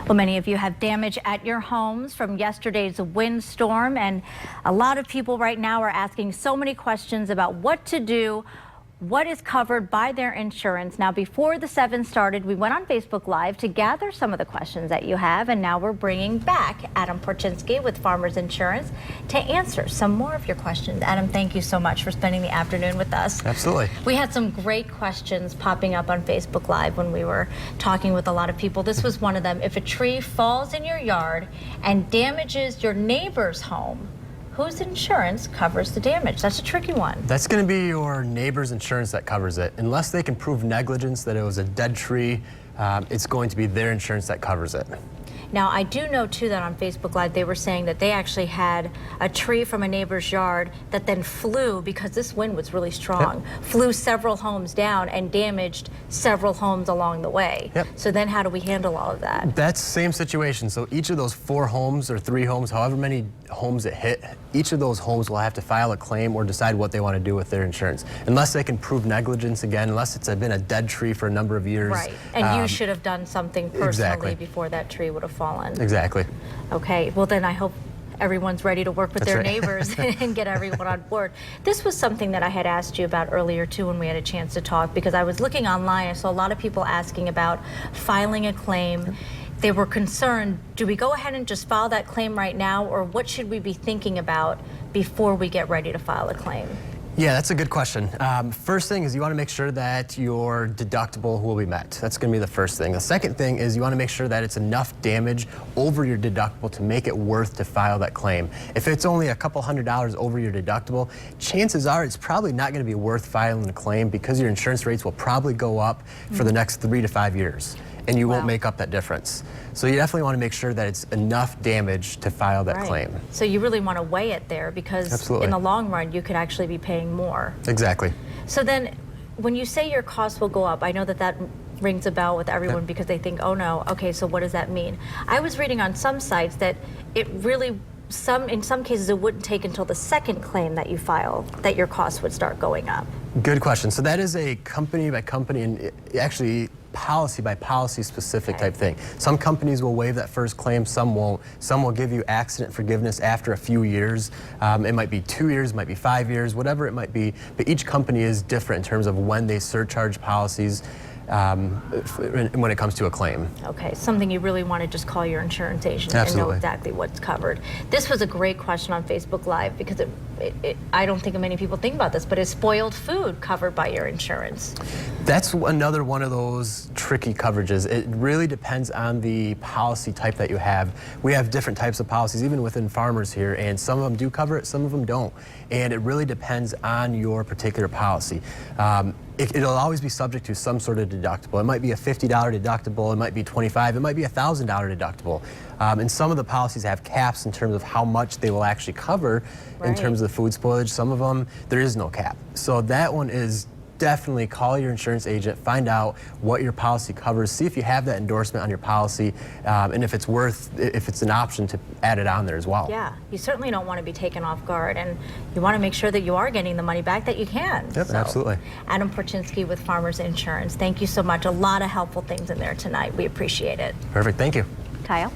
Well, many of you have damage at your homes from yesterday's windstorm, and a lot of people right now are asking so many questions about what to do, what is covered by their insurance. Now, before the 7 started, we went on Facebook Live to gather some of the questions that you have, and now we're bringing back Adam Porczynski with Farmers Insurance to answer some more of your questions. Adam, thank you so much for spending the afternoon with us. Absolutely. We had some great questions popping up on Facebook Live when we were talking with a lot of people. This was one of them. If a tree falls in your yard and damages your neighbor's home, whose insurance covers the damage? That's a tricky one. That's going to be your neighbor's insurance that covers it. Unless they can prove negligence, that it was a dead tree, it's going to be their insurance that covers it. Now, I do know, too, that on Facebook Live, they were saying that they actually had a tree from a neighbor's yard that then flew, because this wind was really strong, flew several homes down and damaged several homes along the way. So then how do we handle all of that? That's the same situation. So each of those 4 homes or 3 homes, however many homes it hit, each of those homes will have to file a claim or decide what they want to do with their insurance. Unless they can prove negligence again, unless it's been a dead tree for a number of years. Right, and you should have done something personally before that tree would have fallen. Exactly. Okay, well then I hope everyone's ready to work with their neighbors and get everyone on board. This was something that I had asked you about earlier too when we had a chance to talk, because I was looking online. I saw a lot of people asking about filing a claim. They were concerned, do we go ahead and just file that claim right now, or what should we be thinking about before we get ready to file a claim? Yeah, that's a good question. First thing is you want to make sure that your deductible will be met. That's going to be the first thing. The second thing is you want to make sure that it's enough damage over your deductible to make it worth to file that claim. If it's only a couple $100s over your deductible, chances are it's probably not going to be worth filing a claim, because your insurance rates will probably go up for the next 3 to 5 years, and you won't make up that difference. So you definitely want to make sure that it's enough damage to file that claim. So you really want to weigh it there, because in the long run you could actually be paying more. Exactly. So then when you say your costs will go up, I know that that rings a bell with everyone because they think, oh no, okay, so what does that mean? I was reading on some sites that it really, in some cases it wouldn't take until the second claim that you file that your costs would start going up. Good question. So that is a company by company and actually policy by policy specific type thing. Some companies will waive that first claim, some won't. Some will give you accident forgiveness after a few years. It might be 2 years, it might be 5 years, whatever it might be. But each company is different in terms of when they surcharge policies when it comes to a claim. Okay, something you really want to just call your insurance agent and know exactly what's covered. This was a great question on Facebook Live, because I don't think many people think about this, but is spoiled food covered by your insurance? That's another one of those tricky coverages. It really depends on the policy type that you have. We have different types of policies, even within Farmers here, and some of them do cover it, some of them don't. And it really depends on your particular policy. It'll always be subject to some sort of deductible. It might be a $50 deductible, it might be $25, it might be a $1,000 deductible. And some of the policies have caps in terms of how much they will actually cover in terms of the food spoilage. Some of them, there is no cap. So that one is definitely call your insurance agent, find out what your policy covers, see if you have that endorsement on your policy, and if it's an option to add it on there as well. Yeah, you certainly don't want to be taken off guard, and you want to make sure that you are getting the money back that you can. Yep, absolutely. Adam Porczynski with Farmers Insurance, thank you so much. A lot of helpful things in there tonight. We appreciate it. Perfect, thank you. Kyle?